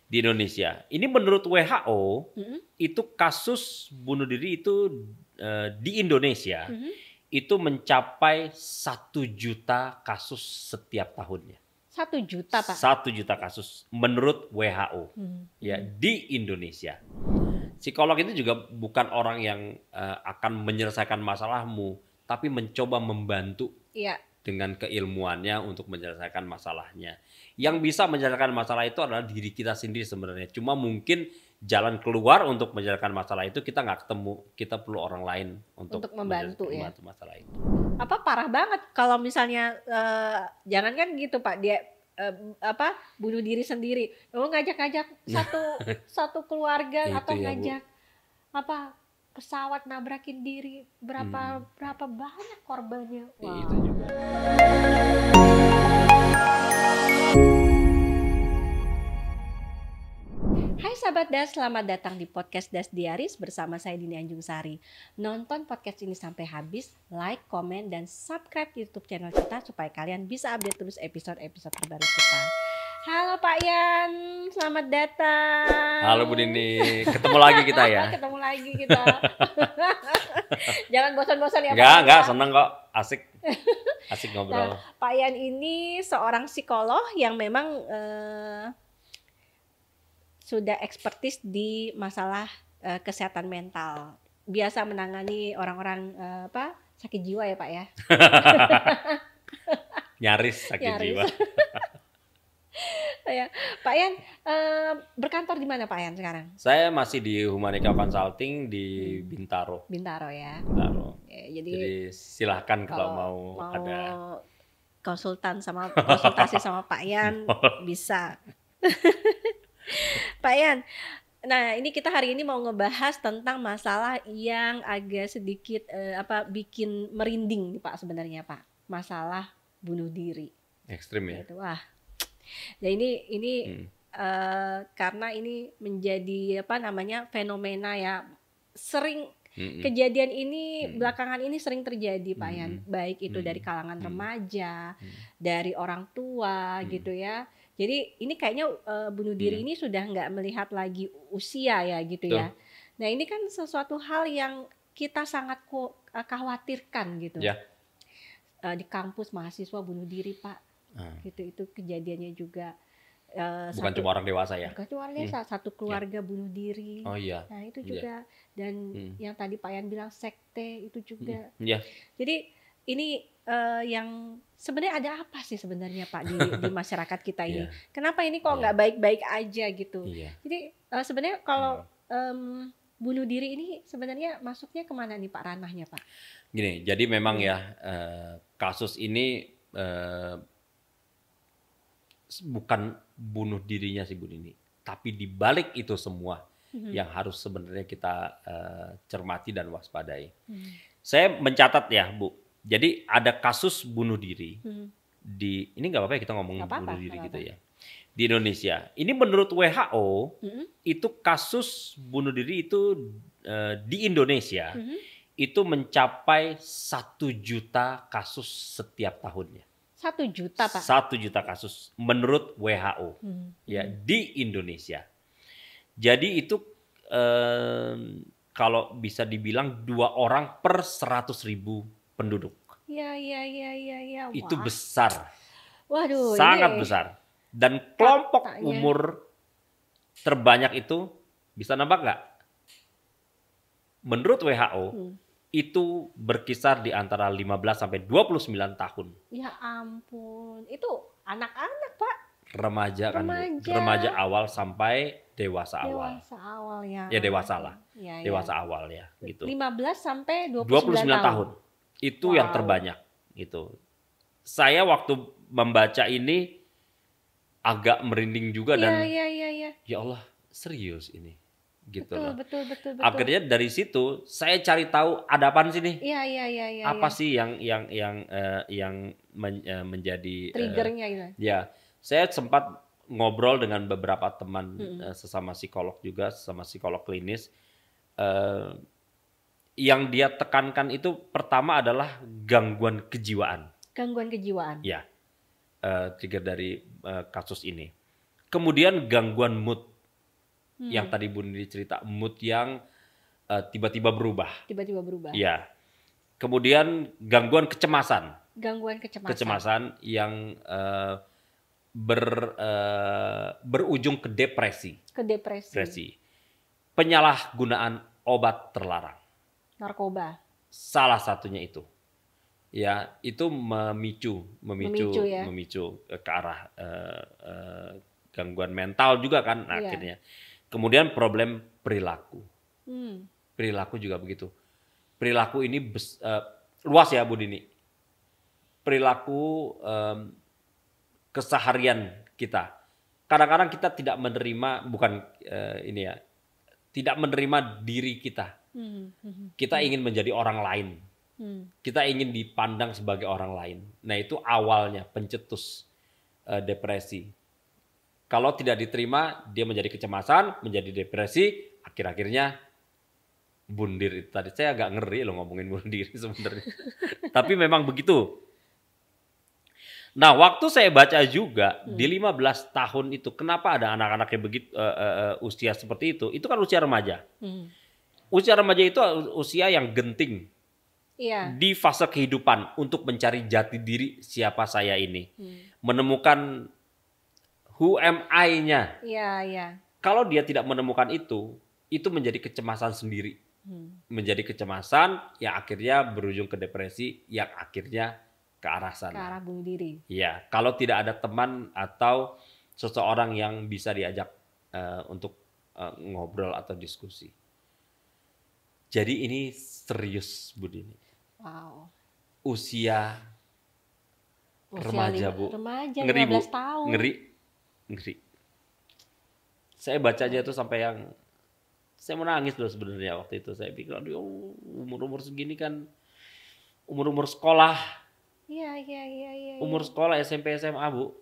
di Indonesia. Ini menurut WHO itu kasus bunuh diri itu di Indonesia itu mencapai 1 juta kasus setiap tahunnya. 1 juta, Pak? 1 juta kasus menurut WHO ya di Indonesia. Psikolog itu juga bukan orang yang akan menyelesaikan masalahmu, tapi mencoba membantu dengan keilmuannya untuk menyelesaikan masalahnya. Yang bisa menyelesaikan masalah itu adalah diri kita sendiri sebenarnya. Cuma mungkin jalan keluar untuk menyelesaikan masalah itu kita nggak ketemu. Kita perlu orang lain untuk membantu masalah itu. Apa parah banget kalau misalnya jangan kan gitu Pak, dia bunuh diri sendiri. Lo ngajak-ngajak satu keluarga atau ngajak pesawat nabrakin diri, berapa banyak korbannya. Wow. Itu juga. Hai sahabat Das, selamat datang di podcast Das Diaries bersama saya Dini Anjungsari. Nonton podcast ini sampai habis, like, komen, dan subscribe YouTube channel kita supaya kalian bisa update terus episode-episode terbaru kita. Halo Pak Yan, selamat datang. Halo Bu Dini, ketemu lagi kita ya. Ketemu lagi kita. Jangan bosan-bosan ya Pak. Enggak, seneng kok, asik ngobrol. Nah, Pak Yan ini seorang psikolog yang memang sudah ekspertis di masalah kesehatan mental. Biasa menangani orang-orang sakit jiwa ya Pak ya. Nyaris sakit jiwa. Ya, Pak Yan berkantor di mana Pak Yan sekarang? Saya masih di Humanica Consulting di Bintaro. Bintaro ya. Bintaro. Ya, jadi silahkan kalau mau ada konsultasi sama Pak Yan bisa. Pak Yan, nah ini kita hari ini mau ngebahas tentang masalah yang agak sedikit bikin merinding nih Pak sebenarnya Pak. Masalah bunuh diri. Ekstrim ya. Gitu, wah. Nah ini karena ini menjadi fenomena ya sering kejadian ini belakangan ini sering terjadi Pak Yan, baik itu dari kalangan remaja, dari orang tua gitu ya. Jadi ini kayaknya bunuh diri ini sudah nggak melihat lagi usia ya gitu ya. Nah ini kan sesuatu hal yang kita sangat khawatirkan gitu. Ya. Di kampus mahasiswa bunuh diri Pak. Gitu itu kejadiannya juga. Bukan cuma orang dewasa ya. Bukan cuma orang dewasa, satu keluarga bunuh diri. Oh iya. Nah itu juga dan yang tadi Pak Yan bilang sekte itu juga. Iya. Jadi ini yang sebenarnya ada apa sih sebenarnya Pak di masyarakat kita ini? Kenapa ini kok nggak baik-baik aja gitu? Jadi sebenarnya kalau bunuh diri ini sebenarnya masuknya kemana nih Pak ranahnya Pak? Gini, jadi memang ya kasus ini bukan bunuh dirinya sih Bu Dini, tapi dibalik itu semua yang harus sebenarnya kita cermati dan waspadai. Saya mencatat ya Bu. Jadi ada kasus bunuh diri di ini nggak apa-apa ya kita ngomong bunuh diri gitu ya di Indonesia. Ini menurut WHO itu kasus bunuh diri itu di Indonesia itu mencapai 1 juta kasus setiap tahunnya. 1 juta Pak? 1 juta kasus menurut WHO ya di Indonesia. Jadi itu kalau bisa dibilang 2 orang per 100.000 penduduk. Iya. Itu besar. Waduh, sangat besar. Dan kelompok umur terbanyak itu bisa nambah nggak? Menurut WHO itu berkisar di antara 15 sampai 29 tahun. Ya ampun, itu anak-anak Pak. Remaja kan, remaja awal sampai dewasa awal. Dewasa awal ya. Ya dewasa lah. Dewasa awal ya gitu. 15 sampai 29 tahun. Itu yang terbanyak gitu. Saya waktu membaca ini agak merinding juga dan ya Allah serius ini gitu loh. Betul. Akhirnya dari situ saya cari tahu ada apa sih nih? Iya. Apa sih yang menjadi triggernya gitu. Ya, saya sempat ngobrol dengan beberapa teman sesama psikolog juga, sesama psikolog klinis. Yang dia tekankan itu pertama adalah gangguan kejiwaan. Gangguan kejiwaan. Ya, trigger dari kasus ini. Kemudian gangguan mood. Yang tadi Bu Nini cerita, mood yang tiba-tiba berubah. Tiba-tiba berubah. Iya. Kemudian gangguan kecemasan. Gangguan kecemasan. Kecemasan yang berujung ke depresi. Ke depresi. Penyalahgunaan obat terlarang. Narkoba. Salah satunya itu. Ya, itu memicu ke arah gangguan mental juga kan akhirnya. Kemudian problem perilaku. Perilaku juga begitu. Perilaku ini luas ya Bu Dini. Perilaku keseharian kita. Kadang-kadang kita tidak menerima, tidak menerima diri kita. Kita ingin menjadi orang lain. Kita ingin dipandang sebagai orang lain. Nah, itu awalnya pencetus depresi. Kalau tidak diterima, dia menjadi kecemasan, menjadi depresi, akhir-akhirnya bundir. Tadi saya agak ngeri loh ngomongin bunuh diri sebenarnya. Tapi memang begitu. Nah, waktu saya baca juga di 15 tahun itu, kenapa ada anak-anak yang begitu usia seperti itu kan usia remaja. Usia remaja itu usia yang genting. Iya. Di fase kehidupan untuk mencari jati diri siapa saya ini. Menemukan who am I-nya. Iya. Kalau dia tidak menemukan itu menjadi kecemasan sendiri. Menjadi kecemasan yang akhirnya berujung ke depresi, yang akhirnya ke arah sana. Ke arah bunuh diri. Iya, kalau tidak ada teman atau seseorang yang bisa diajak untuk ngobrol atau diskusi. Jadi ini serius Bu Dini. Wow. Usia remaja Bu. Remaja, ngeri 15 Bu. tahun. Ngeri. Saya baca aja tuh sampai yang saya menangis loh sebenarnya waktu itu. Saya pikir aduh umur-umur segini kan umur-umur sekolah. Iya. Umur sekolah SMP SMA Bu.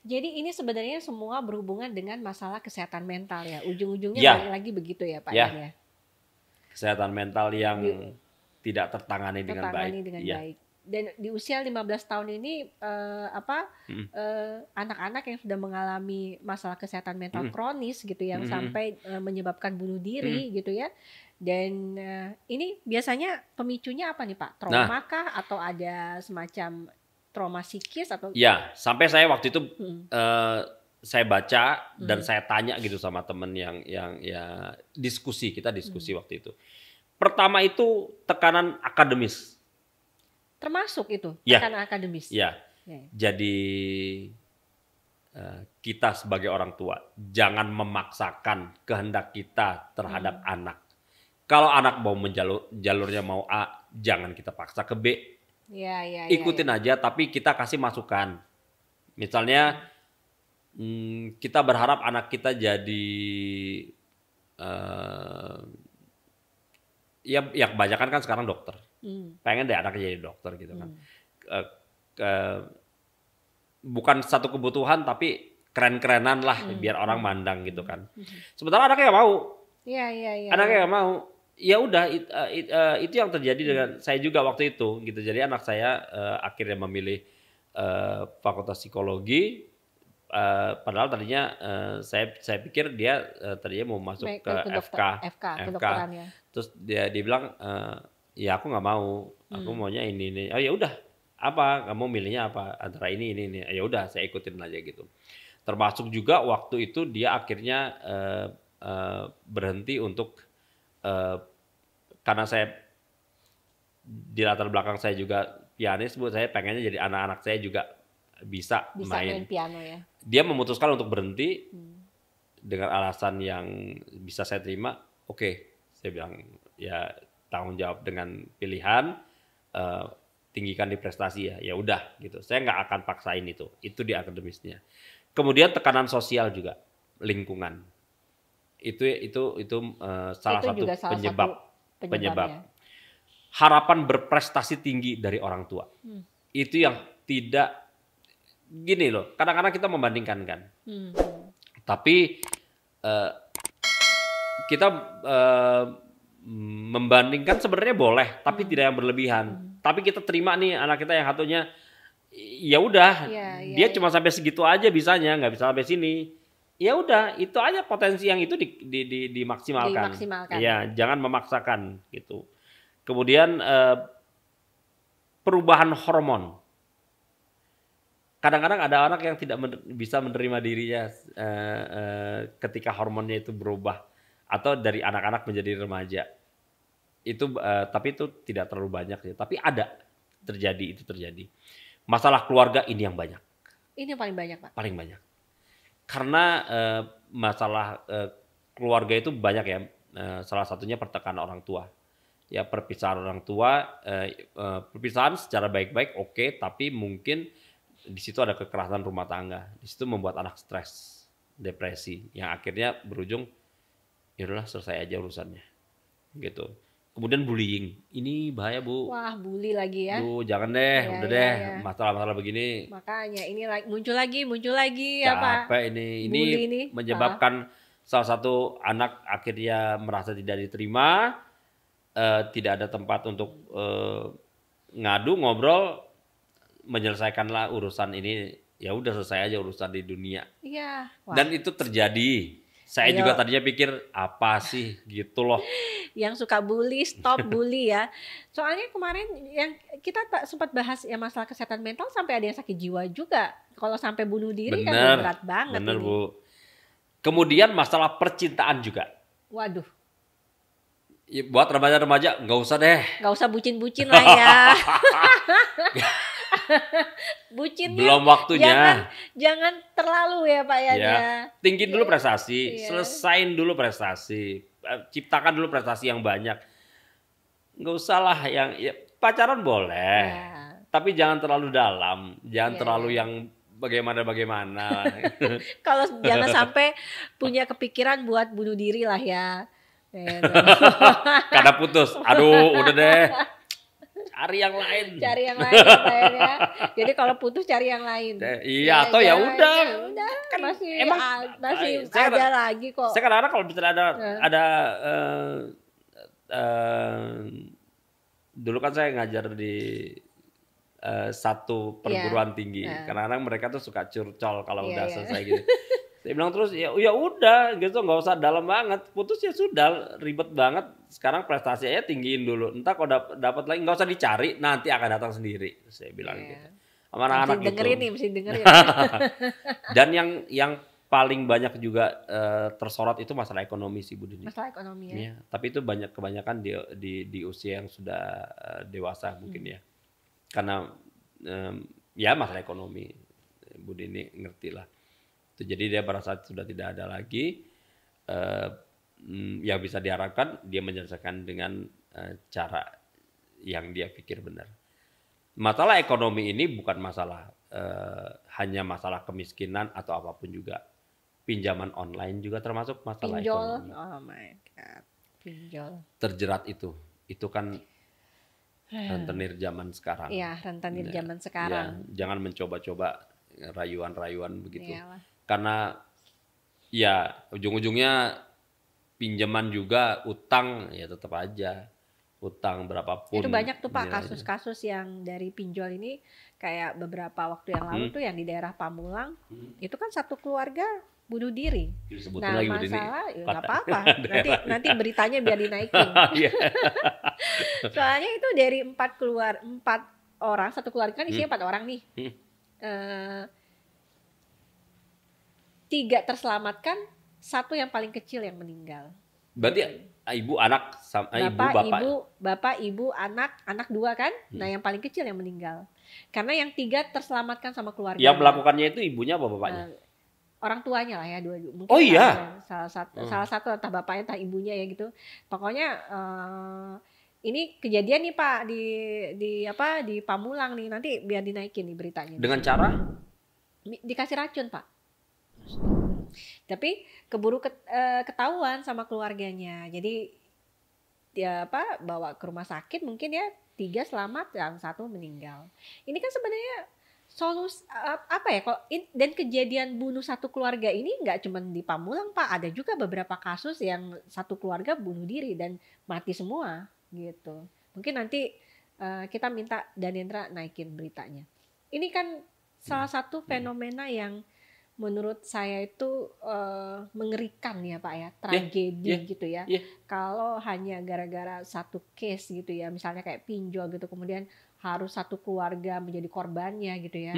Jadi ini sebenarnya semua berhubungan dengan masalah kesehatan mental ya. Ujung-ujungnya balik lagi begitu ya Pak ya. Kesehatan mental yang tidak tertangani dengan baik. Baik. Dan di usia 15 tahun ini anak-anak yang sudah mengalami masalah kesehatan mental kronis gitu yang sampai menyebabkan bunuh diri gitu ya. Dan ini biasanya pemicunya apa nih Pak? Trauma kah atau ada semacam trauma psikis atau? Ya, sampai saya waktu itu saya baca dan saya tanya gitu sama temen yang kita diskusi waktu itu. Pertama itu tekanan akademis. Termasuk itu tekanan akademis. Ya. Jadi kita sebagai orang tua jangan memaksakan kehendak kita terhadap anak. Kalau anak mau jalurnya mau A, jangan kita paksa ke B. Ikutin aja, tapi kita kasih masukan. Misalnya kita berharap anak kita jadi ya kebanyakan kan sekarang dokter. Pengen deh anaknya jadi dokter gitu kan. Bukan satu kebutuhan tapi keren-kerenan lah biar orang mandang gitu kan. Sementara anaknya nggak mau. Anaknya nggak mau. Ya udah itu yang terjadi dengan saya juga waktu itu gitu. Jadi anak saya akhirnya memilih fakultas psikologi. Padahal tadinya saya pikir dia tadinya mau masuk ke FK. Terus dia bilang ya aku nggak mau, aku maunya ini. Oh ya udah, apa kamu milihnya apa antara ini. Ya udah saya ikutin aja gitu. Termasuk juga waktu itu dia akhirnya berhenti untuk karena saya di latar belakang saya juga pianis Bu, saya pengennya jadi anak-anak saya juga bisa main piano ya. Dia memutuskan untuk berhenti dengan alasan yang bisa saya terima. Oke, saya bilang ya tanggung jawab dengan pilihan, tinggikan di prestasi ya. Ya udah gitu. Saya nggak akan paksain itu. Itu di akademisnya. Kemudian tekanan sosial juga, lingkungan. Itu salah satu penyebab. Harapan berprestasi tinggi dari orang tua. Itu yang tidak gini loh, kadang-kadang kita membandingkan kan. Tapi kita membandingkan sebenarnya boleh, tapi tidak yang berlebihan. Tapi kita terima nih anak kita yang satunya ya udah, dia cuma sampai segitu aja bisanya, nggak bisa sampai sini. ya udah itu aja potensi yang itu dimaksimalkan. Dimaksimalkan. Ya, jangan memaksakan gitu. Kemudian perubahan hormon. Kadang-kadang ada orang yang tidak bisa menerima dirinya ketika hormonnya itu berubah atau dari anak-anak menjadi remaja. Itu tapi itu tidak terlalu banyak ya. Tapi itu terjadi. Masalah keluarga ini yang banyak. Ini yang paling banyak, Pak. Paling banyak. Karena masalah keluarga itu banyak ya. Salah satunya pertekanan orang tua. Ya perpisahan orang tua, perpisahan secara baik-baik oke, tapi mungkin di situ ada kekerasan rumah tangga. Di situ membuat anak stres, depresi, yang akhirnya berujung ya udahlah selesai aja urusannya. Gitu. Kemudian bullying. Ini bahaya, Bu. Wah, bully lagi ya. Bu, jangan deh, Ya, udah ya, deh. ya. Masalah-masalah begini. Makanya ini muncul lagi Capek ini. Ini menyebabkan salah satu anak akhirnya merasa tidak diterima, tidak ada tempat untuk ngadu, ngobrol, menyelesaikanlah urusan ini. Ya udah selesai aja urusan di dunia. Iya. Dan itu terjadi. Saya juga tadinya pikir apa sih gitu loh. Yang suka bully, stop bully ya. Soalnya kemarin yang kita sempat bahas ya masalah kesehatan mental sampai ada yang sakit jiwa juga. Kalau sampai bunuh diri kan berat banget. Bener ini. Bu. Kemudian masalah percintaan juga. Waduh. Ya, buat remaja-remaja nggak usah deh. Nggak usah bucin-bucin lah ya. Bucinnya belum waktunya. Jangan terlalu ya Pak ya. Tinggiin dulu prestasi, selesain dulu prestasi, ciptakan dulu prestasi yang banyak. Nggak usah lah yang pacaran boleh, tapi jangan terlalu dalam, jangan terlalu yang bagaimana. Kalau jangan sampai punya kepikiran buat bunuh diri lah ya. Karena putus, aduh udah deh. Cari yang lain ya. Jadi kalau putus cari yang lain. Iya atau ya udah. Kan masih ada lagi kok. Saya kadang-kadang kalau misalnya ada dulu kan saya ngajar di satu perguruan tinggi. Kadang-kadang mereka tuh suka curcol kalau udah selesai gitu. Saya bilang terus ya udah gitu nggak usah dalam banget, putus ya sudah, ribet banget. Sekarang prestasinya tinggiin dulu, entah kalau dapat lagi nggak usah dicari, nanti akan datang sendiri. Saya bilang gitu. Sama anak-anak gitu. Mesti dengerin. Dan yang paling banyak juga tersorot itu masalah ekonomi sih Bu Dini. Masalah ekonomi ya. Tapi itu kebanyakan di usia yang sudah dewasa mungkin ya. Karena ya masalah ekonomi Bu Dini ngerti lah. Jadi dia pada saat sudah tidak ada lagi, yang bisa diharapkan dia menyelesaikan dengan cara yang dia pikir benar. Masalah ekonomi ini bukan masalah hanya masalah kemiskinan atau apapun juga. Pinjaman online juga termasuk masalah ekonomi. Oh my God, pinjol. Terjerat itu kan rentenir zaman sekarang. Iya, rentenir zaman sekarang. Ya, jangan mencoba-coba rayuan-rayuan begitu. Iyalah. Karena ya ujung-ujungnya pinjaman juga, utang ya tetap aja. Utang berapapun. Itu banyak tuh Pak kasus-kasus yang dari pinjol ini, kayak beberapa waktu yang lalu tuh yang di daerah Pamulang, itu kan satu keluarga bunuh diri. Disebutin nah lagi masalah ya nggak apa-apa, nanti beritanya biar dinaikin. Soalnya itu dari 4 orang, satu keluarga kan isinya 4 orang nih. 3 terselamatkan, 1 yang paling kecil yang meninggal. Berarti ibu, anak, sama bapak, ibu, anak 2 kan. Nah yang paling kecil yang meninggal. Karena yang 3 terselamatkan sama keluarga. Yang melakukannya itu ibunya apa bapaknya? Orang tuanya lah ya, mungkin. Oh iya. Salah satu entah bapaknya entah ibunya ya gitu. Pokoknya ini kejadian nih Pak di Pamulang nih, nanti biar dinaikin nih beritanya. Dengan cara? Dikasih racun Pak. Tapi keburu ketahuan sama keluarganya. Jadi dia bawa ke rumah sakit, mungkin ya 3 selamat, yang 1 meninggal. Ini kan sebenarnya solusi dan kejadian bunuh satu keluarga ini nggak cuma di Pamulang Pak, ada juga beberapa kasus yang satu keluarga bunuh diri dan mati semua gitu. Mungkin nanti kita minta Danendra naikin beritanya. Ini kan salah satu fenomena yang menurut saya itu mengerikan ya Pak ya, tragedi gitu ya. Kalau hanya gara-gara satu case gitu ya, misalnya kayak pinjol gitu, kemudian harus satu keluarga menjadi korbannya gitu ya.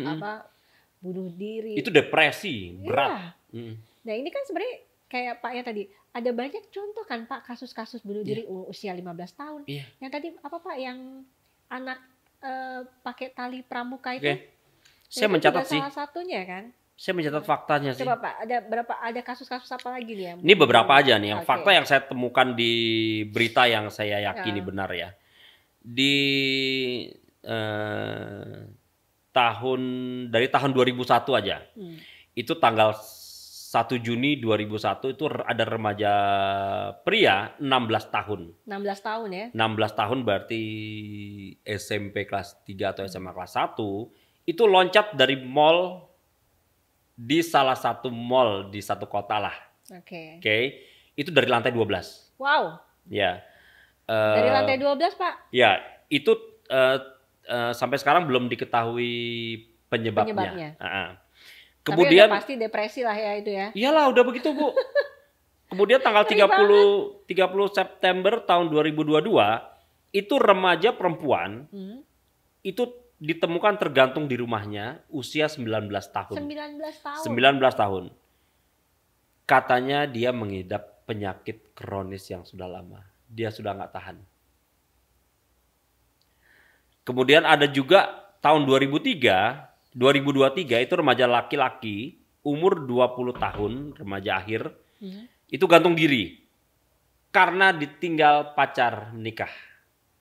Apa bunuh diri. Itu depresi berat. Nah ini kan sebenarnya kayak Pak ya tadi, ada banyak contoh kan Pak kasus-kasus bunuh diri usia 15 tahun. Yang tadi apa Pak yang anak pakai tali pramuka itu? Saya mencatat sih. Salah satunya kan. Saya mencatat faktanya sih. Coba Pak, ada kasus-kasus apa lagi nih ya? Ini beberapa aja nih yang fakta yang saya temukan di berita yang saya yakini benar ya. Di dari tahun 2001 aja. Itu tanggal 1 Juni 2001 itu ada remaja pria 16 tahun. 16 tahun ya? 16 tahun berarti SMP kelas 3 atau SMA kelas 1. Itu loncat dari mall di salah satu mall di satu kota lah. Oke. Itu dari lantai 12. Wow. Ya. Dari lantai 12 Pak? Ya, itu sampai sekarang belum diketahui penyebabnya. Kemudian tapi pasti depresi lah ya itu ya. Iyalah udah begitu Bu. Kemudian tanggal 30 September tahun 2022 itu remaja perempuan itu ditemukan tergantung di rumahnya usia 19 tahun. 19 tahun. 19 tahun. Katanya dia mengidap penyakit kronis yang sudah lama. Dia sudah nggak tahan. Kemudian ada juga tahun 2023 itu remaja laki-laki umur 20 tahun, remaja akhir, itu gantung diri karena ditinggal pacar menikah.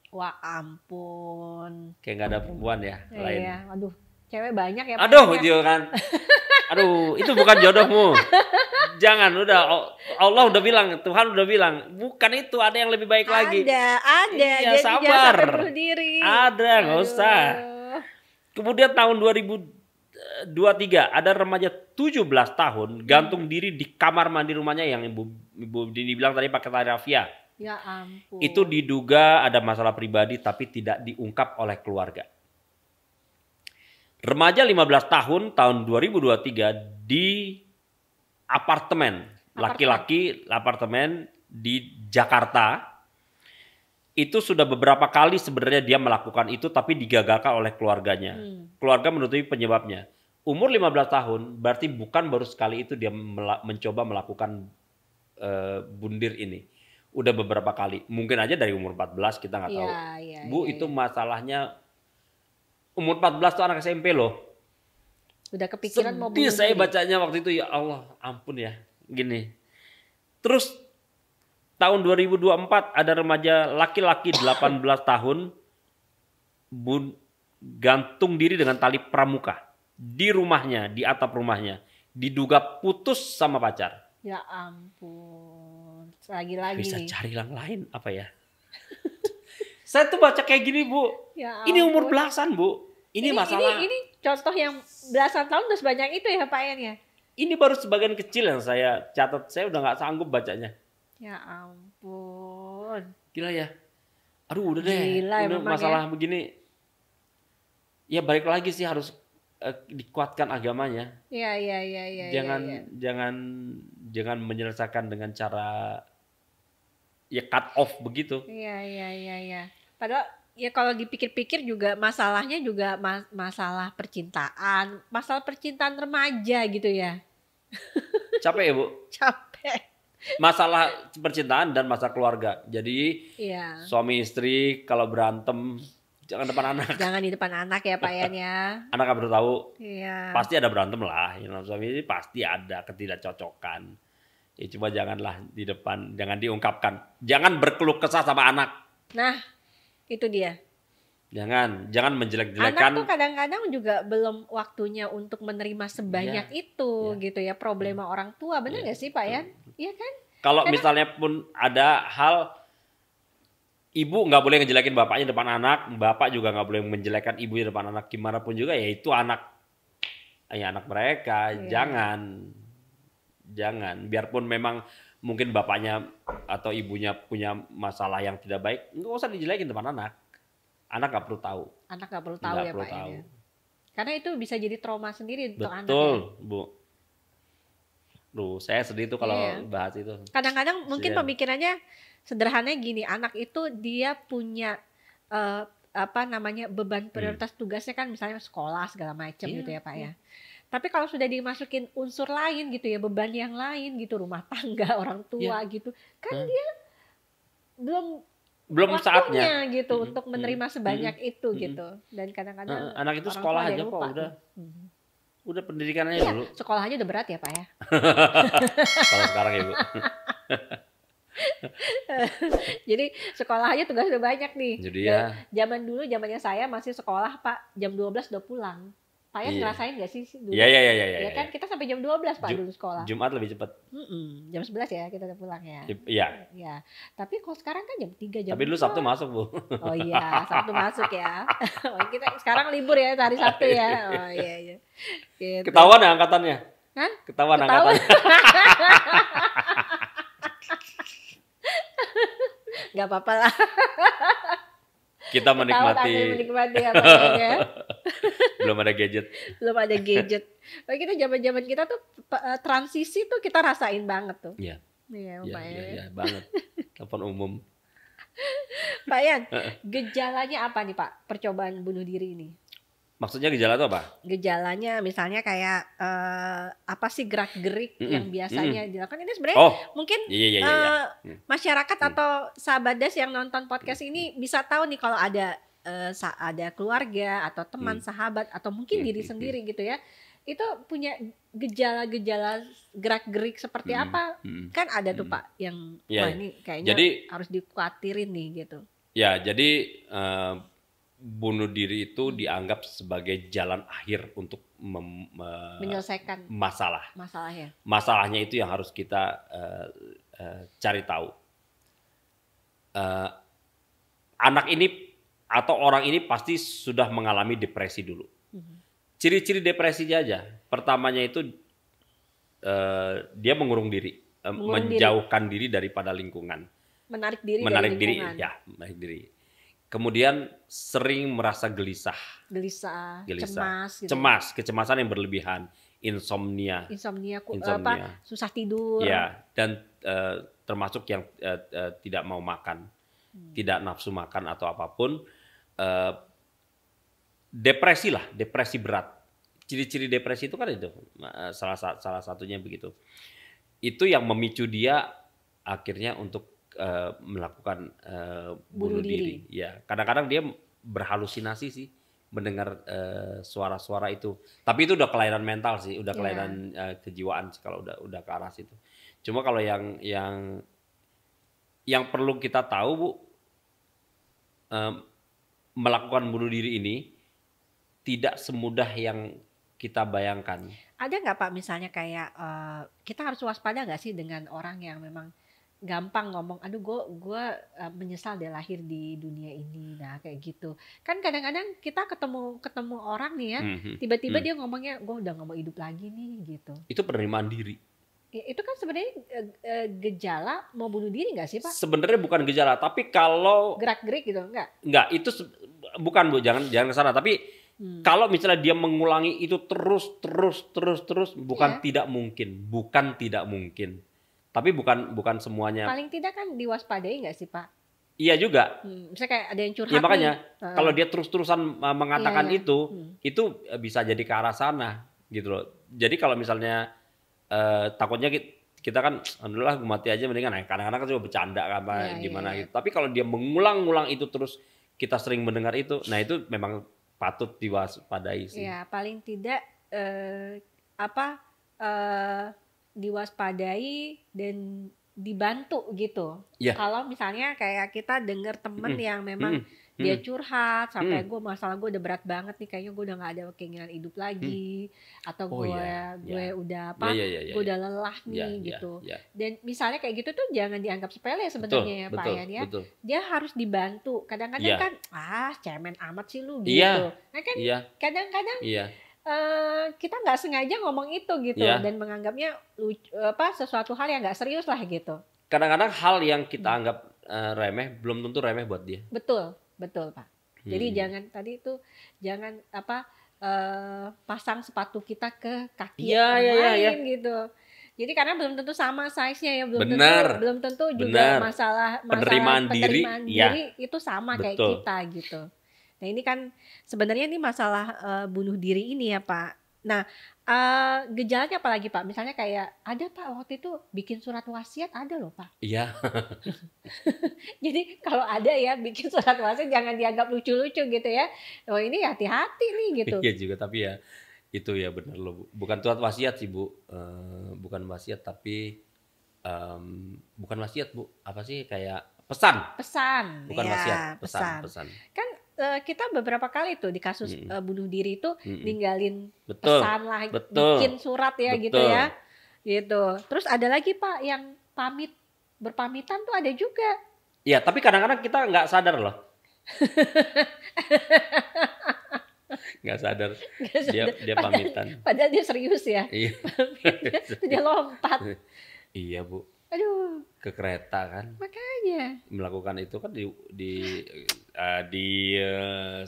Wah ampun. Kayak nggak ada perempuan ya lain. Iya, aduh, cewek banyak ya. Aduh, itu kan. Aduh, itu bukan jodohmu. Jangan, udah Allah udah bilang, Tuhan udah bilang, bukan itu, ada yang lebih baik lagi. Ada. Iya, jadi sabar. bunuh diri. Ada, nggak usah. Kemudian tahun 2023 ada remaja 17 tahun gantung diri di kamar mandi rumahnya yang Ibu Dini bilang tadi pakai tali rafia. Ya ampun. Itu diduga ada masalah pribadi tapi tidak diungkap oleh keluarga. Remaja 15 tahun tahun 2023 di apartemen. Laki-laki apartemen di Jakarta. Itu sudah beberapa kali sebenarnya dia melakukan itu tapi digagalkan oleh keluarganya. Keluarga menutupi penyebabnya. Umur 15 tahun berarti bukan baru sekali itu dia mencoba melakukan bundir ini. Udah beberapa kali. Mungkin aja dari umur 14 kita nggak tahu. Bu itu masalahnya umur 14 tuh anak SMP loh. Udah kepikiran mau bunuh diri. Saya bacanya waktu itu ya Allah ampun ya. Gini. Terus tahun 2024 ada remaja laki-laki 18 tahun gantung diri dengan tali pramuka di rumahnya, di atap rumahnya. Diduga putus sama pacar. Ya ampun. Lagi-lagi bisa cari yang lain apa ya? Saya tuh baca kayak gini Bu. Ya ini umur belasan Bu. Ini masalah. Ini contoh yang belasan tahun udah sebanyak itu ya Pak Ian ya? Ini baru sebagian kecil yang saya catat. Saya udah nggak sanggup bacanya. Ya ampun. Gila ya. Aduh udah deh. Gila, udah masalah ya. Begini. Ya balik lagi sih harus dikuatkan agamanya. Iya. Jangan menyelesaikan dengan cara ya cut off begitu. Iya. Padahal ya kalau dipikir-pikir juga masalahnya juga masalah percintaan remaja gitu ya. Capek ya Bu? Capek. Masalah percintaan dan masalah keluarga. Jadi suami istri kalau berantem jangan depan anak. Jangan di depan anak ya Pak Ian ya. Anak gak perlu tahu. Iya. Pasti ada berantem lah. Suami istri pasti ada ketidakcocokan. Ya cuma janganlah di depan, jangan diungkapkan. Jangan berkeluh kesah sama anak. Nah, itu dia. Jangan menjelek-jelekan. Anak tuh kadang-kadang juga belum waktunya untuk menerima sebanyak itu gitu ya. Problema orang tua, benar nggak sih Pak Yan? Iya kan? Kalau misalnya pun ada hal, ibu nggak boleh ngejelekin bapaknya depan anak, bapak juga nggak boleh menjelekkan ibunya depan anak. Gimana pun juga ya itu anak mereka. Jangan, biarpun memang mungkin bapaknya atau ibunya punya masalah yang tidak baik, nggak usah dijelekin depan anak. Anak nggak perlu tahu. Anak nggak perlu tahu ya Pak. Karena itu bisa jadi trauma sendiri untuk anak. Betul, Bu. Duh, saya sedih tuh kalau bahas itu. Kadang-kadang mungkin pemikirannya sederhananya gini, anak itu dia punya beban prioritas tugasnya kan misalnya sekolah segala macam gitu ya Pak ya. Tapi kalau sudah dimasukin unsur lain gitu ya, beban yang lain gitu, rumah tangga, orang tua gitu, kan dia belum saatnya gitu untuk menerima sebanyak itu gitu. Dan kadang-kadang anak itu sekolah aja kok udah pendidikannya dulu. Sekolah aja udah berat ya Pak ya. Kalau sekarang ya Bu. Jadi sekolah aja tugas udah banyak nih. Jadi ya. Zamannya saya masih sekolah Pak, jam 12 udah pulang. Pak ya ngerasain gak sih dulu? Iya. Ya kan kita sampai jam 12 Pak dulu sekolah. Jumat lebih cepat. Jam 11 ya kita udah pulang ya. Iya. Ya. Tapi kalau sekarang kan jam 3 jam. Tapi dulu Sabtu masuk Bu. Oh iya, Sabtu masuk ya. Kita sekarang libur ya hari Sabtu ya. Oh iya. Gitu. Ketahuan ya angkatannya? Hah? Ketahuan angkatannya. Gak apa-apa lah. Kita menikmati apa namanya. Belum ada gadget. Nah, kita zaman kita tuh transisi tuh kita rasain banget tuh. Iya. Iya, banget. Telepon umum. Pak Yan, gejalanya apa nih Pak? Percobaan bunuh diri ini. Maksudnya gejala itu apa? Gejalanya misalnya kayak apa sih gerak-gerik yang biasanya dilakukan. Ini sebenarnya mungkin masyarakat atau sahabat Des yang nonton podcast ini bisa tahu nih kalau ada keluarga atau teman sahabat atau mungkin diri sendiri gitu ya. Itu punya gejala-gejala gerak-gerik seperti apa? Kan ada tuh Pak yang wah ini kayaknya harus dikhawatirin nih gitu. Ya, jadi bunuh diri itu dianggap sebagai jalan akhir untuk menyelesaikan masalahnya. Masalahnya itu yang harus kita cari tahu. Anak ini atau orang ini pasti sudah mengalami depresi dulu. Ciri-ciri depresinya aja. Pertamanya itu dia mengurung diri, menjauhkan diri daripada lingkungan. Menarik diri dari lingkungan. Menarik diri. Kemudian sering merasa gelisah, cemas, kecemasan yang berlebihan, insomnia, susah tidur. Ya, dan termasuk yang tidak mau makan, tidak nafsu makan atau apapun. Depresi berat. Ciri-ciri depresi itu kan itu salah satunya begitu. Itu yang memicu dia akhirnya untuk melakukan bunuh diri. Ya, kadang-kadang dia berhalusinasi sih mendengar suara-suara itu. Tapi itu udah kelainan mental sih, udah kelainan kejiwaan sih kalau udah ke arah situ. Cuma kalau yang perlu kita tahu Bu, melakukan bunuh diri ini tidak semudah yang kita bayangkan. Ada nggak Pak misalnya kayak kita harus waspada nggak sih dengan orang yang memang gampang ngomong, aduh gue menyesal deh lahir di dunia ini, nah kayak gitu. Kan kadang-kadang kita ketemu orang nih ya, tiba-tiba dia ngomongnya, gue udah gak mau hidup lagi nih gitu. Itu penerimaan diri. Itu kan sebenarnya gejala mau bunuh diri nggak sih Pak? Sebenarnya bukan gejala, tapi kalau gerak-gerik gitu enggak? Itu bukan Bu, jangan ke sana. Tapi kalau misalnya dia mengulangi itu terus, bukan tidak mungkin. Tapi bukan semuanya. Paling tidak kan diwaspadai nggak sih Pak? Iya juga. Misalnya kayak ada yang curhat. Ya makanya kalau dia terus-terusan mengatakan itu bisa jadi ke arah sana gitu loh. Jadi kalau misalnya takutnya kita kan alhamdulillah gue mati aja mendingan. Kadang-kadang kan cuma bercanda gimana gitu. Tapi kalau dia mengulang-ulang itu terus, kita sering mendengar itu, nah itu memang patut diwaspadai sih. Ya paling tidak diwaspadai dan dibantu gitu. Kalau misalnya kayak kita dengar temen yang memang dia curhat sampai masalah gue udah berat banget nih, kayaknya gue udah gak ada keinginan hidup lagi, atau gue udah gue udah lelah nih gitu. Dan misalnya kayak gitu tuh jangan dianggap sepele sebetulnya ya Pak Yan ya. Dia harus dibantu. Kadang-kadang kan cemen amat sih lu gitu. Nah kan kadang-kadang kita nggak sengaja ngomong itu gitu dan menganggapnya sesuatu hal yang nggak serius lah gitu. Kadang-kadang hal yang kita anggap remeh belum tentu remeh buat dia. Betul Pak. Jadi jangan pasang sepatu kita ke kaki Iya, orang iya, iya, iya. lain gitu. Jadi karena belum tentu sama size-nya ya, Benar, belum tentu juga benar. masalah Penerimaan diri, penerimaan ya, diri itu sama kayak betul. kita gitu. Nah ini kan sebenarnya ini masalah bunuh diri ini ya Pak. Nah gejalanya apa lagi Pak? Misalnya kayak ada Pak waktu itu bikin surat wasiat ada loh Pak. Iya, Jadi kalau ada ya bikin surat wasiat jangan dianggap lucu-lucu gitu ya. Oh ini hati-hati nih gitu. iya juga, tapi ya itu ya benar loh, Bu. Bukan surat wasiat sih, Bu. Bukan wasiat, tapi bukan wasiat, Bu. Apa sih, kayak pesan. Pesan, Bukan ya wasiat, pesan. pesan. Kan kita beberapa kali tuh di kasus bunuh diri itu ninggalin Betul, pesan lah, betul, bikin surat ya gitu betul. ya. Gitu. Terus ada lagi Pak yang berpamitan tuh ada juga. Iya, tapi kadang-kadang kita nggak sadar loh. Nggak sadar Nggak sadar. dia pamitan. Padahal dia serius ya. Iya. Dia lompat. Iya, Bu. Aduh, Ke kereta kan. makanya. Melakukan itu kan di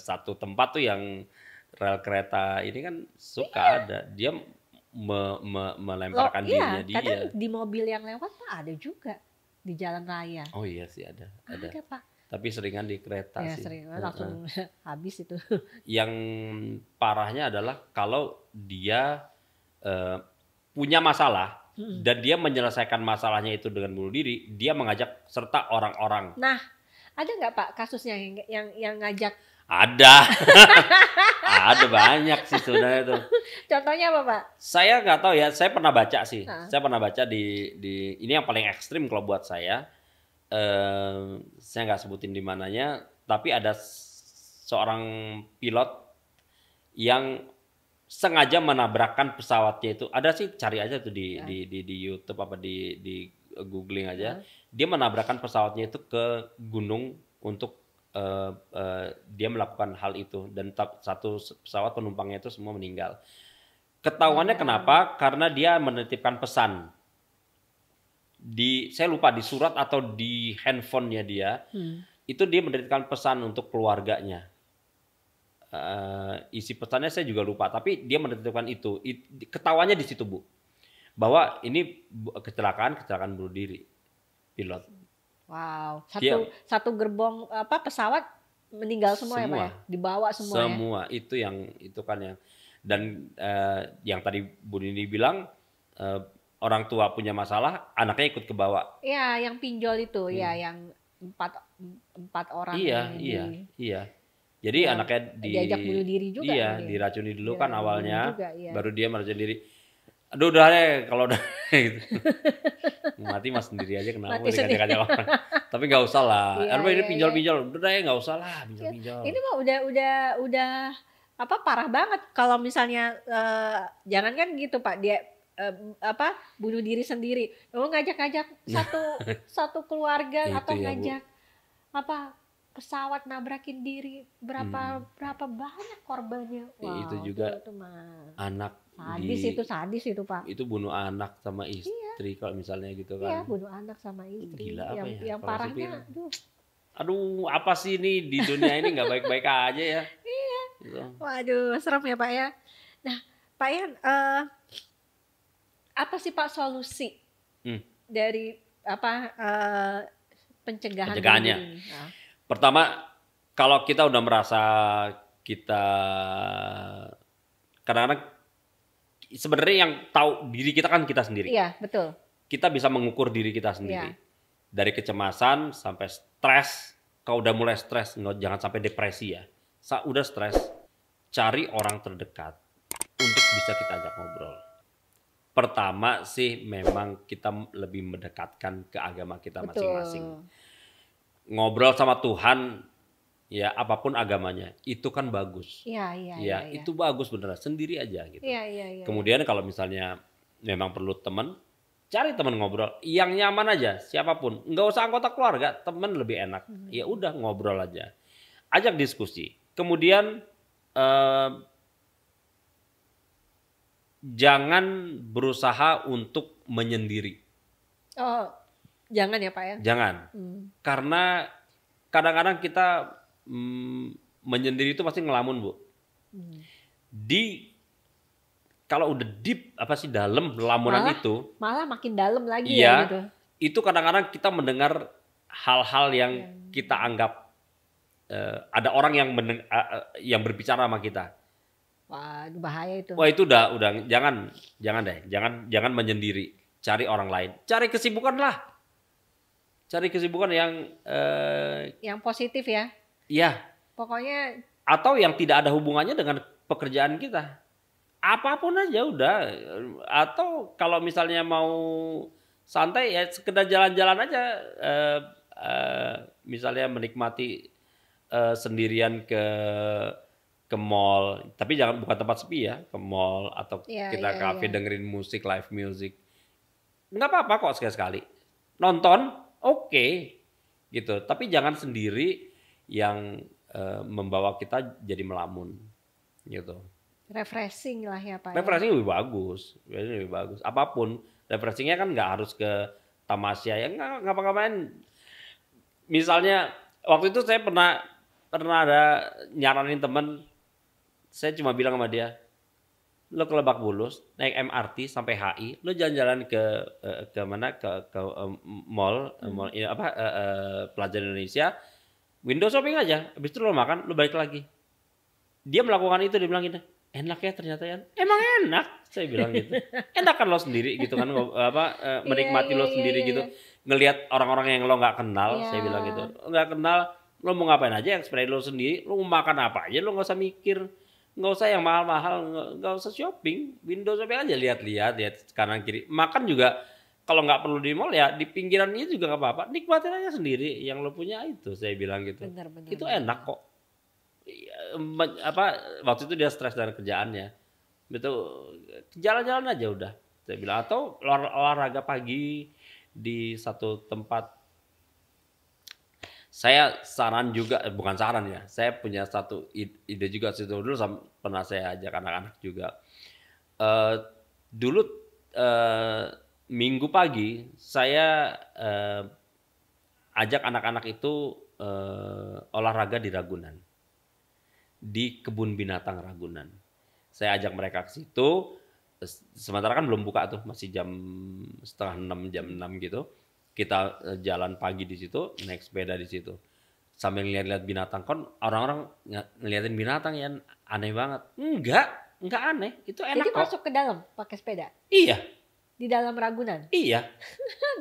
satu tempat tuh yang rel kereta ini kan suka ada. Dia melemparkan dirinya dia. Kadang di mobil yang lewat Pak ada juga di jalan raya. Oh iya sih ada. Ada Pak. Tapi seringan di kereta Ya sih. sering langsung habis itu. Yang parahnya adalah kalau dia punya masalah dan dia menyelesaikan masalahnya itu dengan bunuh diri, dia mengajak serta orang-orang. Nah, ada nggak Pak kasusnya yang ngajak? Ada. Ada banyak sih sebenarnya tuh. Contohnya apa Pak? Saya nggak tahu ya, saya pernah baca sih. Saya pernah baca di ini yang paling ekstrim kalau buat saya. Saya nggak sebutin di mananya, tapi ada seorang pilot yang sengaja menabrakkan pesawatnya itu. Ada sih, cari aja tuh di YouTube apa di googling aja. Dia menabrakkan pesawatnya itu ke gunung untuk dia melakukan hal itu, dan satu pesawat penumpangnya itu semua meninggal. Ketahuannya kenapa? Karena dia menitipkan pesan saya lupa di surat atau di handphonenya dia. Itu dia menitipkan pesan untuk keluarganya. Isi pesannya saya juga lupa, tapi dia menitipkan itu. Ketahuannya di situ, Bu, bahwa ini kecelakaan bunuh diri pilot. Wow, satu gerbong pesawat meninggal semua ya Pak ya? Dibawa semua ya? Itu kan yang, dan yang tadi Bu Nini bilang orang tua punya masalah, anaknya ikut ke bawah. Iya, yang pinjol itu ya, yang empat orang. Iya. Jadi anaknya diajak bunuh diri juga. Iya, diracuni dulu kan awalnya, baru dia meracuni diri. Aduh udah deh kalau udah gitu. Mati mas sendiri aja, kenapa dikajak-kajak orang. Tapi nggak usah lah. Ini pinjol-pinjol, udah deh nggak usah lah pinjol-pinjol. Ini mah udah parah banget kalau misalnya jangan kan gitu Pak, dia bunuh diri sendiri. Ngajak-ngajak satu keluarga atau ngajak pesawat nabrakin diri, berapa banyak korbannya. Wow, itu juga itu mah anak sadis itu Pak. Itu bunuh anak sama istri kalau misalnya gitu kan. Iya, bunuh anak sama istri. Gila apa ya? Yang parahnya aduh apa sih ini di dunia ini nggak baik-baik aja ya. Iya. Gitu. Waduh, serem ya Pak ya. Nah, Pak Yan, apa sih Pak solusi dari pencegahannya? Pertama, kalau kita udah merasa kita kadang-kadang sebenarnya yang tahu diri kita kan kita sendiri. Iya, betul. Kita bisa mengukur diri kita sendiri. Iya. Dari kecemasan sampai stres. Kalau udah mulai stres, jangan sampai depresi ya. Udah stres, cari orang terdekat untuk bisa kita ajak ngobrol. Pertama sih memang kita lebih mendekatkan ke agama kita masing-masing. Ngobrol sama Tuhan, ya apapun agamanya, itu kan bagus. Iya. Itu bagus beneran, sendiri aja gitu. Iya. Kemudian kalau misalnya memang perlu teman, cari teman ngobrol yang nyaman aja, siapapun. Nggak usah anggota keluarga, teman lebih enak. Ya udah ngobrol aja, ajak diskusi. Kemudian jangan berusaha untuk menyendiri. Oh, jangan ya Pak ya? Jangan. Karena kadang-kadang kita menyendiri itu pasti ngelamun, Bu. kalau udah deep dalam lamunan itu, malah makin dalam lagi iya, ya gitu. Itu kadang-kadang kita mendengar hal-hal yang kita anggap ada orang yang berbicara sama kita. Wah, itu bahaya itu. Wah, itu udah jangan deh, jangan menyendiri. Cari orang lain, cari kesibukan lah. Cari kesibukan yang positif ya. Iya. Pokoknya atau yang tidak ada hubungannya dengan pekerjaan kita. Apapun aja udah. Atau kalau misalnya mau santai ya sekedar jalan-jalan aja, misalnya menikmati sendirian ke mall, tapi bukan tempat sepi ya, ke mall atau kita kafe dengerin musik, live music. Nggak apa-apa kok sekali-sekali. Nonton, oke, gitu. Tapi jangan sendiri yang membawa kita jadi melamun, gitu. Refreshing lah ya Pak. Refreshing lebih bagus. Apapun, refreshingnya kan nggak harus ke tamasya ya, nggak ngapa-ngapain. Misalnya waktu itu saya pernah ada nyaranin teman, saya cuma bilang sama dia, lo ke Lebak Bulus naik MRT sampai HI, lo jalan-jalan ke mana ke mall ini Plaza Indonesia, window shopping aja, habis itu lo makan, lo balik lagi. Dia melakukan itu, dia bilang gini, enak ya ternyata ya, emang enak, saya bilang gitu. Enak kan lo sendiri gitu kan, menikmati lo sendiri gitu, ngelihat orang-orang yang lo nggak kenal, saya bilang gitu, nggak kenal, lo mau ngapain aja, explore lo sendiri, lo mau makan apa aja, lo nggak usah mikir. Nggak usah yang mahal-mahal, nggak usah shopping, window shopping aja, lihat kanan kiri. Makan juga kalau nggak perlu di mall ya di pinggiran itu juga nggak apa-apa, nikmatin aja sendiri yang lo punya itu, saya bilang gitu. Benar, itu enak kok. Waktu itu dia stres dari kerjaannya, itu jalan-jalan aja udah, saya bilang. Atau olahraga pagi di satu tempat. Saya saran juga, bukan saran ya, saya punya satu ide juga situ dulu, pernah saya ajak anak-anak juga. Dulu minggu pagi saya ajak anak-anak itu olahraga di Ragunan, di kebun binatang Ragunan. Saya ajak mereka ke situ, sementara kan belum buka tuh, masih jam 5:30, jam 6 gitu. Kita jalan pagi di situ, naik sepeda di situ, sambil ngeliat-liat binatang. Kan orang-orang ngeliatin binatang ya aneh banget. Enggak aneh, itu enak. Jadi masuk ke dalam pakai sepeda? Iya. Di dalam Ragunan? Iya.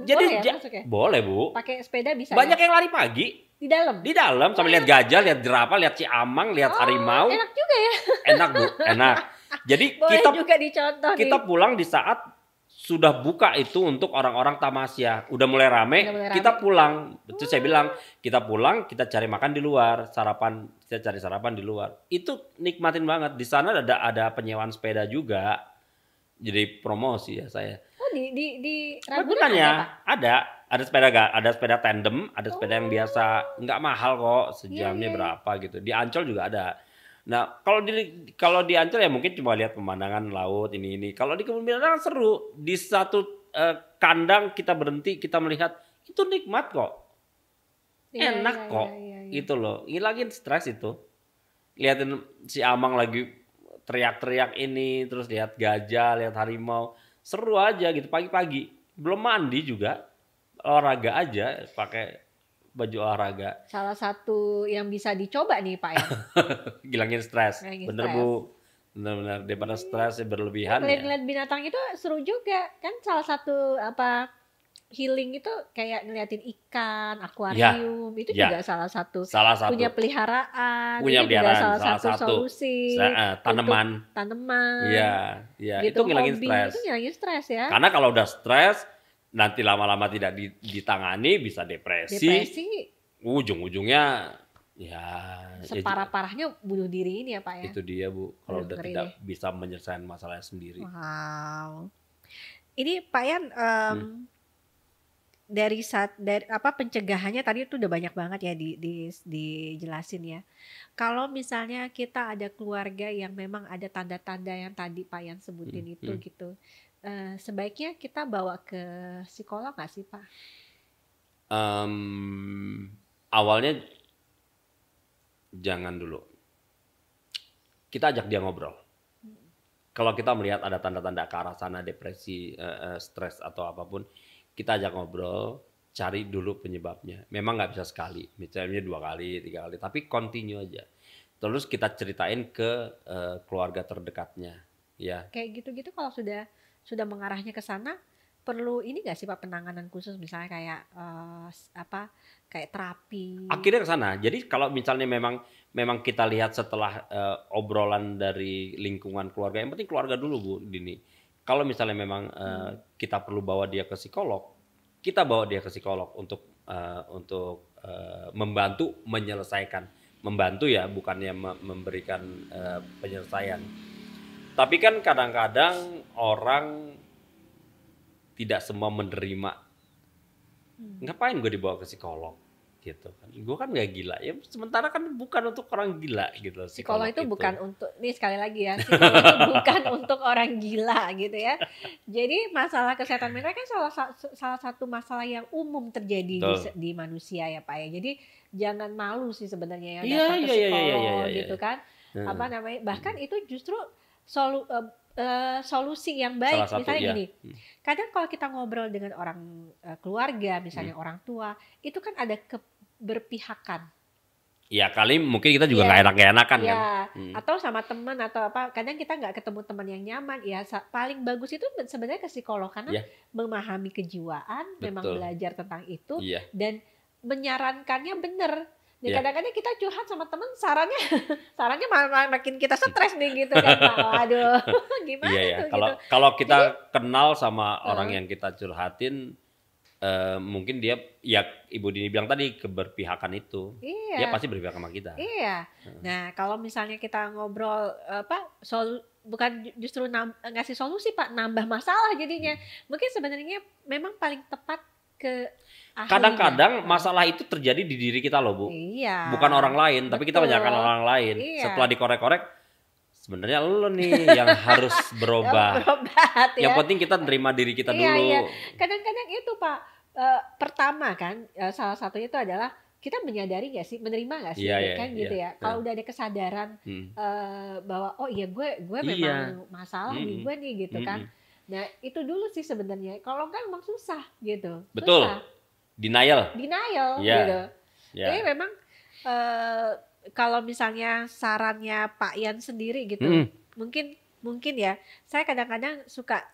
Jadi masuk ya? Boleh Bu. Pakai sepeda bisa. Banyak yang lari pagi. Di dalam? Di dalam, sambil lihat gajah, lihat jerapah, lihat ciamang, lihat harimau. Enak juga ya? Enak Bu, enak. Jadi kita pulang di saat sudah buka itu untuk orang-orang tamasya, udah mulai rame, kita pulang. Itu saya bilang, kita pulang, kita cari makan di luar, kita cari sarapan di luar. Itu nikmatin banget. Di sana ada penyewaan sepeda juga, jadi promosi ya saya. Oh di Ragunan ya, ada sepeda tandem, ada sepeda yang biasa, nggak mahal kok, sejamnya berapa gitu. Di Ancol juga ada. Nah, kalau di Ancol ya mungkin cuma lihat pemandangan laut ini. Kalau di kebun binatang seru. Di satu kandang kita berhenti, kita melihat, itu nikmat kok. Enak kok. Itu loh, ngilangin stres itu. Lihatin si Amang lagi teriak-teriak ini, terus lihat gajah, lihat harimau. Seru aja gitu pagi-pagi. Belum mandi juga. Olahraga aja pakai baju olahraga. Salah satu yang bisa dicoba nih Pak ya. Ngilangin stres. Bener Bu. Bener-bener daripada stres berlebihan. Ngeliat binatang itu seru juga. Kan salah satu healing itu kayak ngeliatin ikan, akuarium. Itu juga salah satu. Punya peliharaan. Itu juga salah satu solusi. Tanaman. Iya. Gitu, itu ngilangin stres. Itu ngilangin stres ya. Karena kalau udah stres, nanti lama-lama tidak ditangani bisa depresi. Ujung-ujungnya ya separah-parahnya bunuh diri ini ya Pak ya. Itu dia Bu, kalau udah tidak bisa menyelesaikan masalahnya sendiri. Wow. Ini Pak Yan dari pencegahannya tadi itu udah banyak banget ya dijelasin ya. Kalau misalnya kita ada keluarga yang memang ada tanda-tanda yang tadi Pak Yan sebutin itu gitu. Sebaiknya kita bawa ke psikolog nggak sih Pak? Awalnya jangan dulu. Kita ajak dia ngobrol. kalau kita melihat ada tanda-tanda ke arah sana, depresi, stres atau apapun, kita ajak ngobrol, cari dulu penyebabnya. Memang nggak bisa sekali, misalnya 2 kali, 3 kali, tapi continue aja. Terus kita ceritain ke keluarga terdekatnya, ya. Kayak gitu-gitu kalau sudah mengarahnya ke sana, perlu ini nggak sih Pak penanganan khusus misalnya kayak kayak terapi? Akhirnya ke sana. Jadi kalau misalnya memang kita lihat setelah obrolan dari lingkungan keluarga, yang penting keluarga dulu Bu Dini. Kalau misalnya memang kita perlu bawa dia ke psikolog, kita bawa dia ke psikolog untuk membantu menyelesaikan, membantu ya, bukannya memberikan penyelesaian. Tapi kan kadang-kadang orang tidak semua menerima. Ngapain gue dibawa ke psikolog gitu kan? Gue kan nggak gila ya. Sementara kan bukan untuk orang gila gitu. Psikolog itu bukan untuk, nih sekali lagi ya, psikolog itu bukan untuk orang gila gitu ya. Jadi masalah kesehatan mental kan salah satu masalah yang umum terjadi di manusia ya Pak ya. Jadi jangan malu sih sebenarnya ya datang ke psikolog gitu kan. Apa namanya? Bahkan itu justru solusi yang baik. Misalnya gini, kadang kalau kita ngobrol dengan orang keluarga, misalnya orang tua, itu kan ada keberpihakan. Ya kali mungkin kita juga nggak enak-enakan kan. Atau sama teman atau apa, kadang kita nggak ketemu teman yang nyaman. Ya paling bagus itu sebenarnya ke psikolog karena memahami kejiwaan, memang belajar tentang itu dan menyarankannya benar. Dan kadang-kadang kita curhat sama temen, sarannya makin kita stres nih gitu kan Pak. Waduh, gimana tuh gitu. Kalau kita kenal sama orang yang kita curhatin, mungkin dia, ya Ibu Dini bilang tadi, keberpihakan itu. Dia pasti berpihak sama kita. Iya. Nah kalau misalnya kita ngobrol, bukan justru ngasih solusi Pak, nambah masalah jadinya. Mungkin sebenarnya memang paling tepat ke kadang-kadang masalah itu terjadi di diri kita loh Bu, bukan orang lain, tapi kita menyalahkan orang lain. Setelah dikorek-korek, sebenarnya lo nih yang harus berubah. Yang penting kita terima diri kita dulu. Kadang-kadang itu Pak, pertama kan salah satunya itu adalah kita menyadari nggak sih, menerima nggak sih, kan gitu ya. Kalau udah ada kesadaran bahwa oh iya gue memang masalah di gue nih gitu kan. Nah itu dulu sih sebenarnya. Kalau enggak memang susah gitu. Betul. Susah. Denial gitu. Jadi memang kalau misalnya sarannya Pak Yan sendiri gitu, mungkin ya. Saya kadang-kadang suka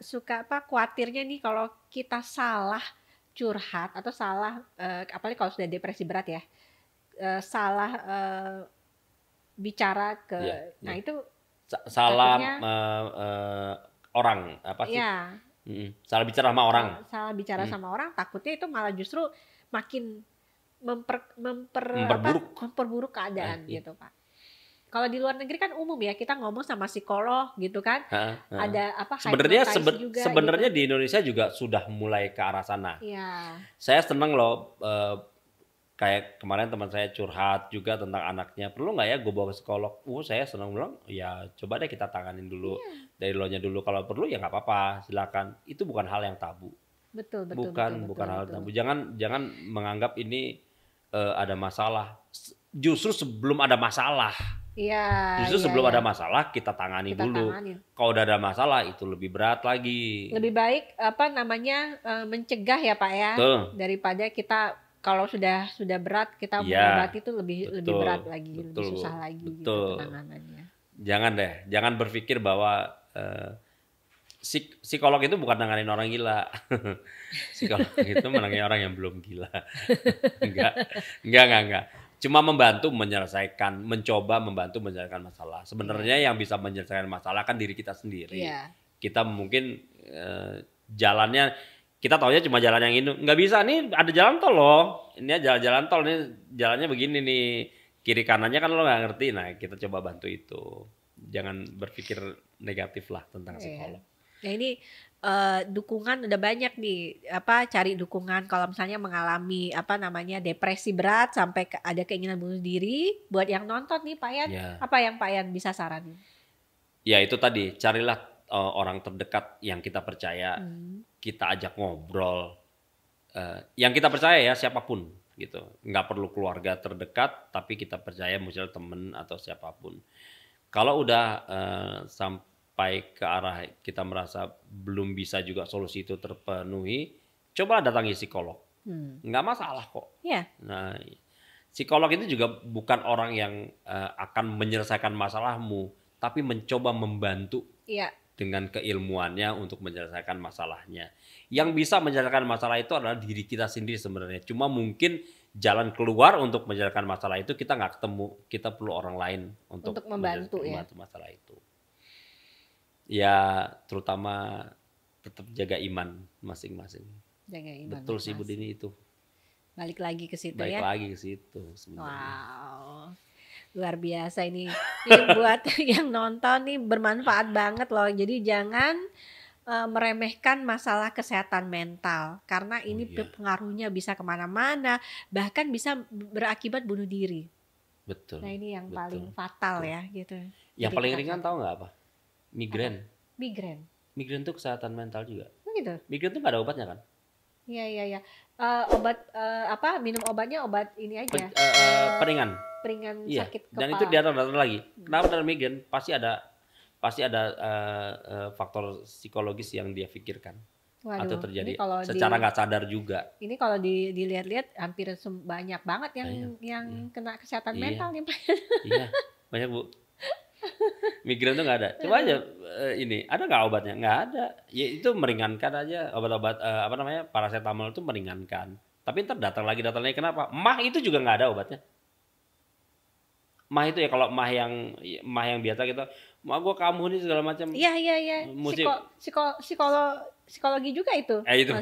khawatirnya nih kalau kita salah curhat atau salah, apalagi kalau sudah depresi berat ya, salah bicara ke, nah itu salah orang apa sih? Salah bicara sama orang. Salah bicara sama orang, takutnya itu malah justru makin memperburuk keadaan gitu Pak. Kalau di luar negeri kan umum ya, kita ngomong sama psikolog gitu kan. Ada apa? Sebenarnya gitu. Di Indonesia juga sudah mulai ke arah sana. Saya senang loh. Kayak kemarin teman saya curhat juga tentang anaknya, perlu nggak ya gue bawa ke psikolog? Saya senang bilang, ya coba deh kita tanganin dulu dari lo-nya dulu. Kalau perlu ya nggak apa-apa, silakan. Itu bukan hal yang tabu. Bukan hal yang tabu. Jangan menganggap ini ada masalah. Justru sebelum ada masalah. Sebelum ada masalah kita tangani dulu. Kalau udah ada masalah itu lebih berat lagi. Lebih baik mencegah ya Pak ya, daripada kita. Kalau sudah berat kita mengobati itu lebih berat lagi, lebih susah lagi gitu penanganannya. Jangan berpikir bahwa psikolog itu bukan nanganin orang gila. Psikolog itu menangani orang yang belum gila. Enggak. Cuma mencoba membantu menyelesaikan masalah. Sebenarnya yang bisa menyelesaikan masalah kan diri kita sendiri. Kita mungkin jalannya, kita taunya cuma jalan yang ini, nggak bisa nih, ada jalan tol loh, ini jalan tol nih, jalannya begini nih, kiri kanannya kan lo nggak ngerti. Nah kita coba bantu itu, jangan berpikir negatif lah tentang psikolog. Nah ini dukungan udah banyak nih, cari dukungan kalau misalnya mengalami depresi berat sampai ada keinginan bunuh diri. Buat yang nonton nih Pak Yan, apa yang Pak Yan bisa saranin? Ya itu tadi, carilah orang terdekat yang kita percaya. Kita ajak ngobrol, yang kita percaya ya, siapapun gitu, nggak perlu keluarga terdekat, tapi kita percaya misalnya temen atau siapapun. Kalau udah sampai ke arah kita merasa belum bisa juga solusi itu terpenuhi, coba datangi psikolog. Nggak masalah kok. Iya. Nah, psikolog itu juga bukan orang yang akan menyelesaikan masalahmu, tapi mencoba membantu dengan keilmuannya untuk menyelesaikan masalahnya. Yang bisa menyelesaikan masalah itu adalah diri kita sendiri sebenarnya. Cuma mungkin jalan keluar untuk menyelesaikan masalah itu kita nggak ketemu. Kita perlu orang lain untuk membantu masalah itu. Ya, terutama tetap jaga iman masing-masing. Jaga iman. Betul sih Bu Dini itu. Balik lagi ke situ Balik lagi ke situ sebenarnya. Wow. Luar biasa ini. Buat yang nonton nih bermanfaat banget loh. Jadi jangan meremehkan masalah kesehatan mental. Karena ini pengaruhnya bisa kemana-mana. Bahkan bisa berakibat bunuh diri. Betul. Nah ini yang paling fatal ya gitu. Yang paling ringan tahu nggak apa? Migrain. Migrain. Migrain itu kesehatan mental juga. Gitu. Migrain itu nggak ada obatnya kan? Iya. Obat minum obatnya obat ini aja. Peringan sakit kepala. Dan itu diatur lagi. Kenapa dalam migrain pasti ada faktor psikologis yang dia pikirkan. Waduh, atau terjadi secara nggak sadar juga. Ini kalau dilihat-lihat hampir banyak banget yang kena kesehatan mental nih Pak. Iya, banyak Bu. Migrain itu nggak ada. Coba aja ini ada nggak obatnya? Nggak ada. Ya itu meringankan aja obat-obat paracetamol itu meringankan. Tapi ntar datang lagi kenapa? Mah itu juga nggak ada obatnya. Mah itu ya kalau mah yang biasa gitu, mah gue kambuh nih segala macam. Iya. Psikologi juga itu. Itu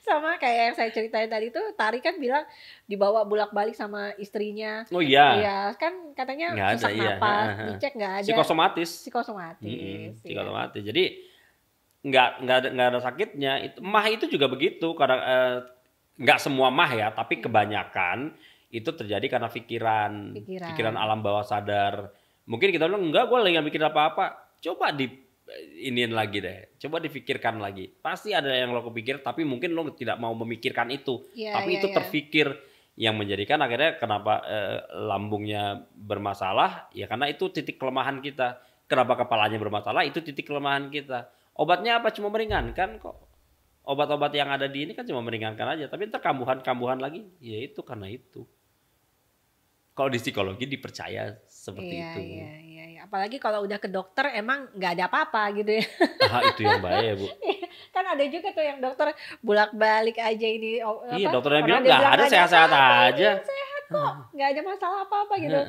sama kayak yang saya ceritain tadi tuh, Tari kan bilang dibawa bolak-balik sama istrinya. Oh iya. Iya, kan katanya sesak napas, dicek nggak ada. Psikosomatis. Jadi nggak ada sakitnya. Mah itu juga begitu. Kadang nggak semua mah ya, tapi kebanyakan itu terjadi karena pikiran alam bawah sadar. Mungkin kita bilang enggak, gue lagi nggak mikir apa-apa. Coba iniin lagi deh, coba difikirkan lagi. Pasti ada yang lo kepikir, tapi mungkin lo tidak mau memikirkan itu. Tapi itu terfikir, yang menjadikan akhirnya kenapa lambungnya bermasalah, ya karena itu titik kelemahan kita. Kenapa kepalanya bermasalah, itu titik kelemahan kita. Obatnya apa? Cuma meringankan kok. Obat-obat yang ada di ini kan cuma meringankan aja, tapi ntar kambuhan lagi, ya itu karena itu. Kalau di psikologi dipercaya seperti itu. Iya. Apalagi kalau udah ke dokter emang nggak ada apa-apa gitu ya. Itu yang bahaya Bu. Kan ada juga tuh yang dokter bolak-balik aja ini. Iya, dokternya bilang nggak ada, sehat-sehat aja. Sehat kok, nggak ada masalah apa-apa gitu.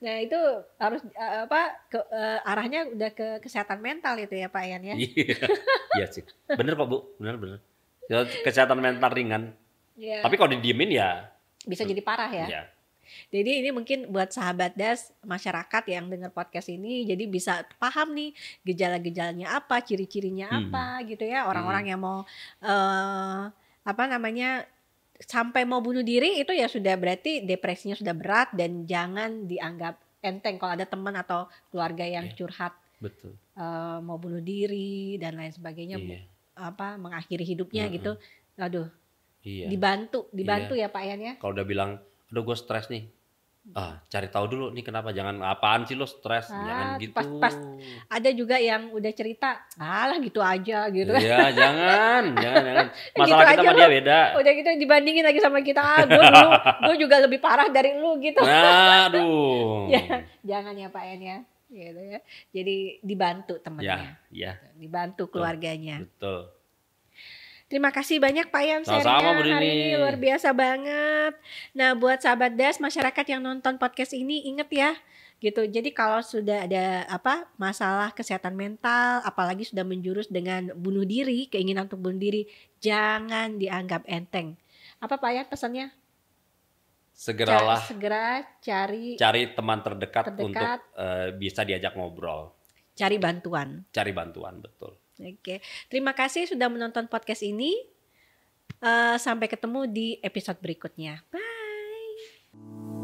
Nah itu harus arahnya udah ke kesehatan mental itu ya Pak Ian ya. Iya sih, bener kok Bu, bener. Kesehatan mental ringan. Tapi kalau didiemin ya bisa jadi parah ya. Iya. Jadi ini mungkin buat sahabat DAS masyarakat yang dengar podcast ini jadi bisa paham nih gejala-gejalanya apa, ciri-cirinya apa gitu ya. Orang-orang yang mau sampai mau bunuh diri itu ya sudah berarti depresinya sudah berat dan jangan dianggap enteng kalau ada teman atau keluarga yang curhat. Betul. Mau bunuh diri dan lain sebagainya, mengakhiri hidupnya gitu. Aduh. Iya. Dibantu ya Pak Ian ya. Kalau udah bilang aduh gue stres nih, cari tahu dulu nih kenapa, jangan apaan sih lo stres, jangan gitu. Pas ada juga yang udah cerita, alah gitu aja gitu. Iya jangan. Masalah gitu kita sama dia beda. Udah gitu dibandingin lagi sama kita, gue juga lebih parah dari lu gitu. Aduh. Ya, jangan ya Pak Ian ya. Gitu ya. Jadi dibantu temannya. Ya. Dibantu keluarganya. Betul. Terima kasih banyak Pak Ian sharingnya hari ini, luar biasa banget. Nah buat sahabat DAS, masyarakat yang nonton podcast ini inget ya gitu. Jadi kalau sudah ada masalah kesehatan mental, apalagi sudah menjurus dengan bunuh diri, keinginan untuk bunuh diri, jangan dianggap enteng. Apa Pak Ian pesannya? Segera cari teman terdekat untuk bisa diajak ngobrol. Cari bantuan, betul. Oke, terima kasih sudah menonton podcast ini. Sampai ketemu di episode berikutnya. Bye.